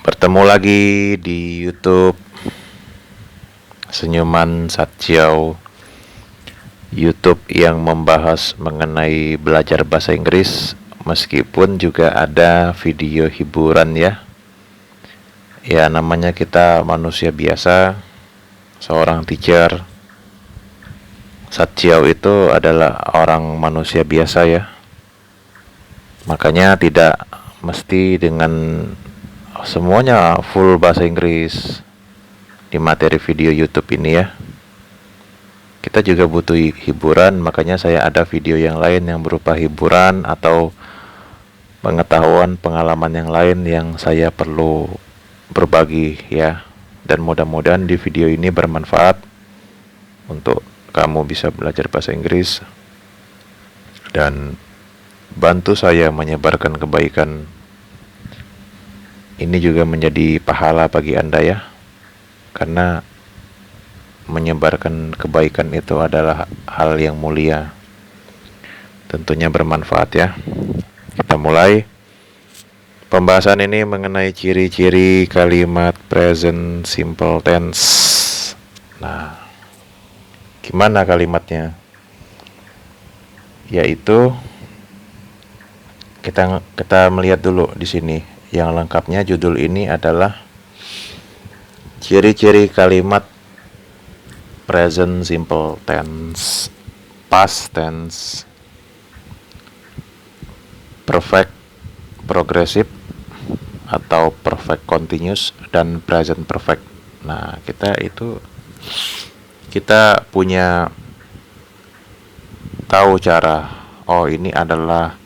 Bertemu lagi di YouTube Senyuman Satjiao, YouTube yang membahas mengenai belajar bahasa Inggris, meskipun juga ada video hiburan ya. Ya namanya kita manusia biasa, seorang teacher. Satjiao itu adalah orang manusia biasa ya. Makanya tidak mesti dengan semuanya full bahasa Inggris di materi video YouTube ini ya. Kita juga butuh hiburan, makanya saya ada video yang lain yang berupa hiburan atau pengetahuan pengalaman yang lain yang saya perlu berbagi ya. Dan mudah-mudahan di video ini bermanfaat untuk kamu bisa belajar bahasa Inggris dan bantu saya menyebarkan kebaikan. Ini juga menjadi pahala bagi Anda ya, karena menyebarkan kebaikan itu adalah hal yang mulia, tentunya bermanfaat ya. Kita mulai pembahasan ini mengenai ciri-ciri kalimat present simple tense. Nah, gimana kalimatnya? Yaitu kita melihat dulu di sini. Yang lengkapnya judul ini adalah ciri-ciri kalimat present simple tense, past tense, perfect progressive atau perfect continuous, dan present perfect. Nah, kita punya tahu cara, oh ini adalah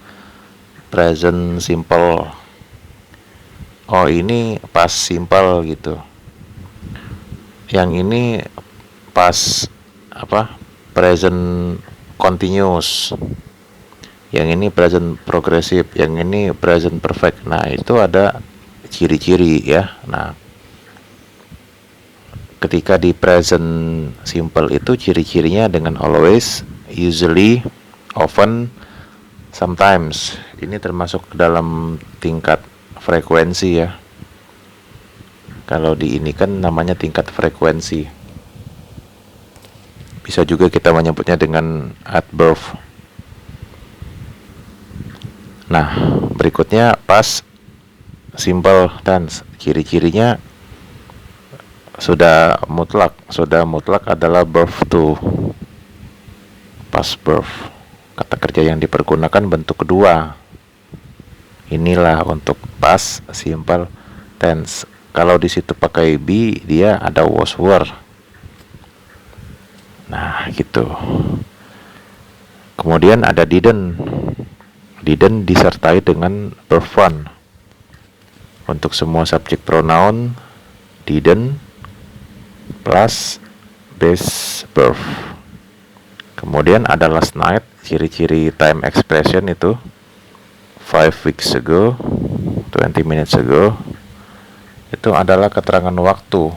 present simple, oh ini past simple gitu, yang ini past present continuous, yang ini present progressive, yang ini present perfect. Nah, itu ada ciri-ciri ya. Nah, ketika di present simple itu ciri-cirinya dengan always, usually, often, sometimes. Ini termasuk dalam tingkat frekuensi ya. Kalau di ini kan namanya tingkat frekuensi. Bisa juga kita menyebutnya dengan adverb. Nah, berikutnya past simple tense. Ciri-cirinya sudah mutlak adalah verb to, past verb. Kata kerja yang dipergunakan bentuk kedua. Inilah untuk past simple tense. Kalau di situ pakai be, dia ada was were. Nah, gitu. Kemudian ada didn't. Didn't disertai dengan verb one. Untuk semua subjek pronoun, didn't plus base verb. Kemudian ada last night. Ciri-ciri time expression itu 5 weeks ago, 20 minutes ago. Itu adalah keterangan waktu,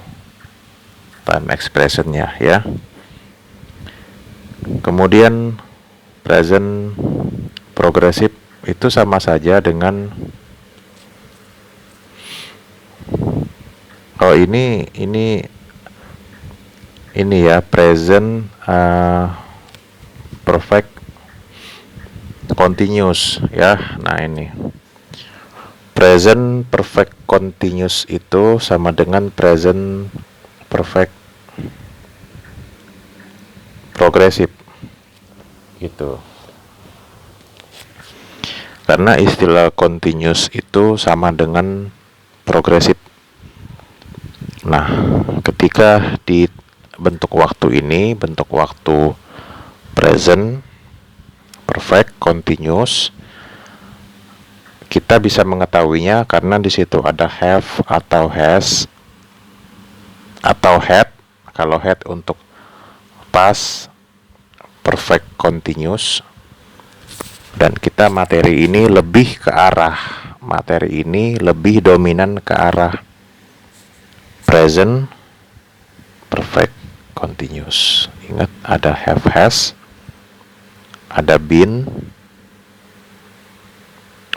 time expressionnya ya. Kemudian present progressive itu sama saja dengan ini ya, present perfect continuous ya. Nah, ini present perfect continuous itu sama dengan present perfect progressive gitu. Karena istilah continuous itu sama dengan progressive. Nah, ketika di bentuk waktu ini, bentuk waktu present perfect continuous, kita bisa mengetahuinya karena di situ ada have atau has atau had. Kalau had untuk past perfect continuous, dan kita materi ini lebih dominan ke arah present perfect continuous. Ingat, ada have has, ada been,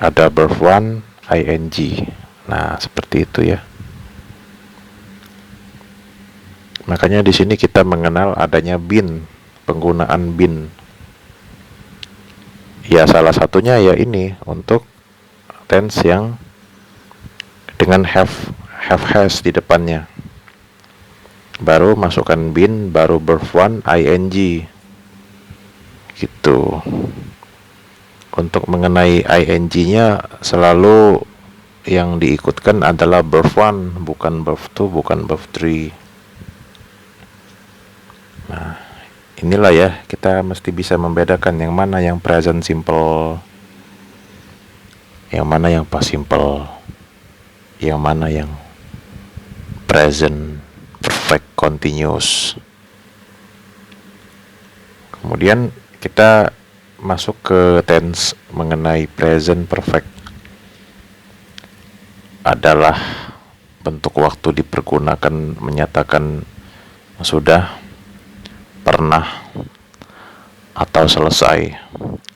ada verb one, ing. Nah, seperti itu ya. Makanya di sini kita mengenal adanya been, penggunaan been. Ya salah satunya ya ini untuk tense yang dengan have has di depannya. Baru masukkan been, baru verb 1 ing. Gitu. Untuk mengenai ing-nya selalu yang diikutkan adalah verb 1, bukan verb 2, bukan verb 3. Nah, inilah ya, kita mesti bisa membedakan yang mana yang present simple, yang mana yang past simple, yang mana yang present perfect continuous. Kemudian kita masuk ke tense mengenai present perfect. Adalah bentuk waktu dipergunakan menyatakan sudah, pernah, atau selesai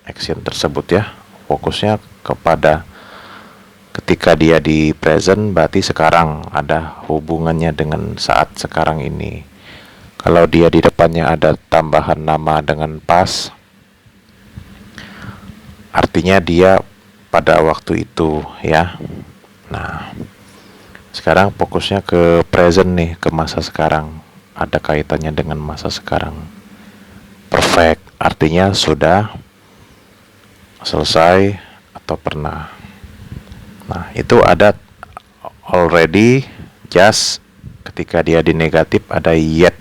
action tersebut ya. Fokusnya kepada ketika dia di present berarti sekarang, ada hubungannya dengan saat sekarang ini. Kalau dia di depannya ada tambahan nama dengan past, artinya dia pada waktu itu ya. Nah, sekarang fokusnya ke present nih, ke masa sekarang. Ada kaitannya dengan masa sekarang. Perfect artinya sudah, selesai, atau pernah. Nah, itu ada already, just, ketika dia di negatif ada yet.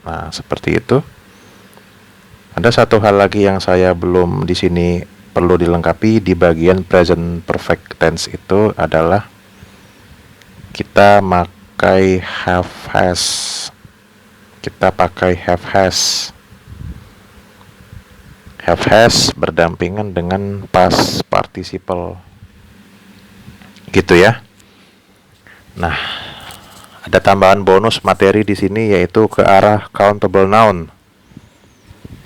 Nah, seperti itu. Ada satu hal lagi yang saya belum di sini perlu dilengkapi di bagian present perfect tense itu adalah kita pakai have has. Kita pakai have has. Have has berdampingan dengan past participle. Gitu ya. Nah, ada tambahan bonus materi di sini yaitu ke arah countable noun.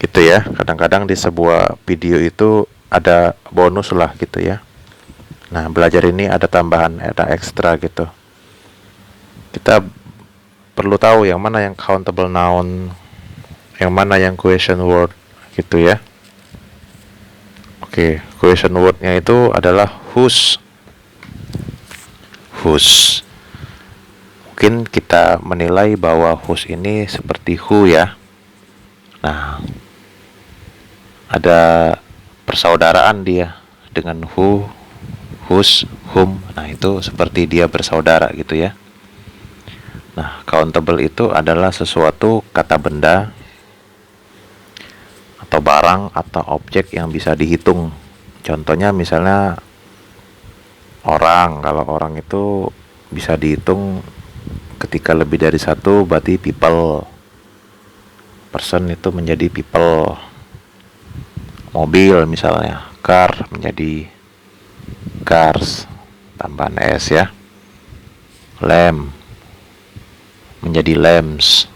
Gitu ya. Kadang-kadang di sebuah video itu ada bonus lah gitu ya. Nah, belajar ini ada tambahan, ada ekstra gitu. Kita perlu tahu yang mana yang countable noun, yang mana yang question word gitu ya. Oke, question wordnya itu adalah whose. Whose. Mungkin kita menilai bahwa whose ini seperti who ya. Nah, ada persaudaraan dia dengan who, whose, whom. Nah, itu seperti dia bersaudara gitu ya. Nah, countable itu adalah sesuatu kata benda atau barang atau objek yang bisa dihitung. Contohnya misalnya orang. Kalau orang itu bisa dihitung ketika lebih dari satu berarti people. Person itu menjadi people. Mobil misalnya, car menjadi cars, tambahan s ya. Lamp menjadi lamps,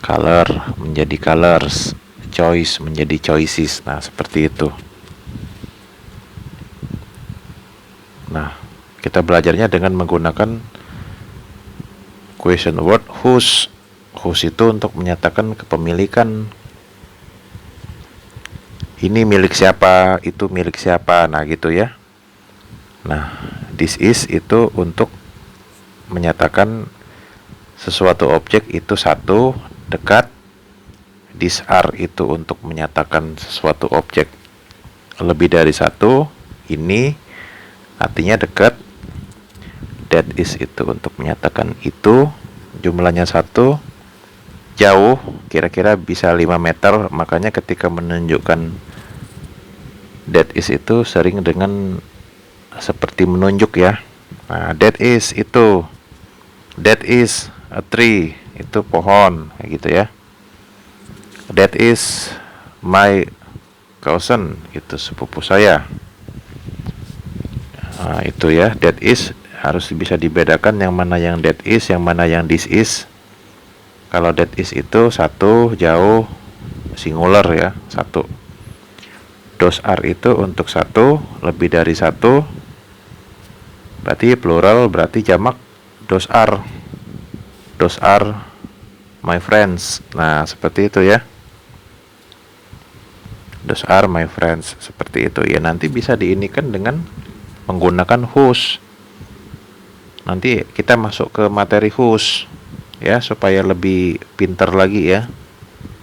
color menjadi colors, choice menjadi choices. Nah, seperti itu. Nah, kita belajarnya dengan menggunakan question word whose. Whose itu untuk menyatakan kepemilikan. Ini milik siapa, itu milik siapa. Nah, gitu ya. Nah, this is itu untuk menyatakan sesuatu objek itu satu, dekat. These are itu untuk menyatakan sesuatu objek lebih dari satu, ini artinya dekat. That is itu untuk menyatakan itu jumlahnya satu, jauh, kira-kira bisa 5 meter. Makanya ketika menunjukkan that is itu sering dengan seperti menunjuk ya. Nah, that is itu, that is a tree, itu pohon kayak gitu ya. That is my cousin, itu sepupu saya. Nah, itu ya, that is harus bisa dibedakan yang mana yang that is, yang mana yang this is. Kalau that is itu satu, jauh, singular ya, satu. Those are itu untuk satu, lebih dari satu, berarti plural, berarti jamak those are. Those are my friends. Nah, seperti itu ya. Those are my friends. Seperti itu ya. Nanti bisa diinikan dengan menggunakan whose. Nanti kita masuk ke materi whose ya, supaya lebih pintar lagi ya.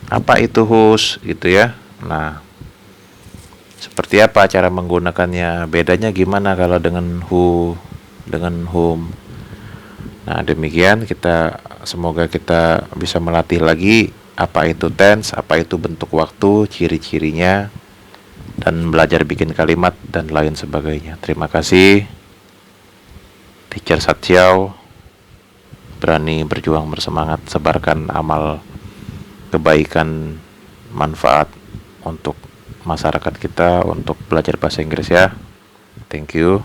Apa itu whose gitu ya. Nah, seperti apa cara menggunakannya? Bedanya gimana kalau dengan who, dengan whom? Nah, demikian semoga kita bisa melatih lagi apa itu tense, apa itu bentuk waktu, ciri-cirinya, dan belajar bikin kalimat dan lain sebagainya. Terima kasih. Teacher Satyau, berani berjuang bersemangat, sebarkan amal kebaikan, manfaat untuk masyarakat kita untuk belajar bahasa Inggris ya. Thank you.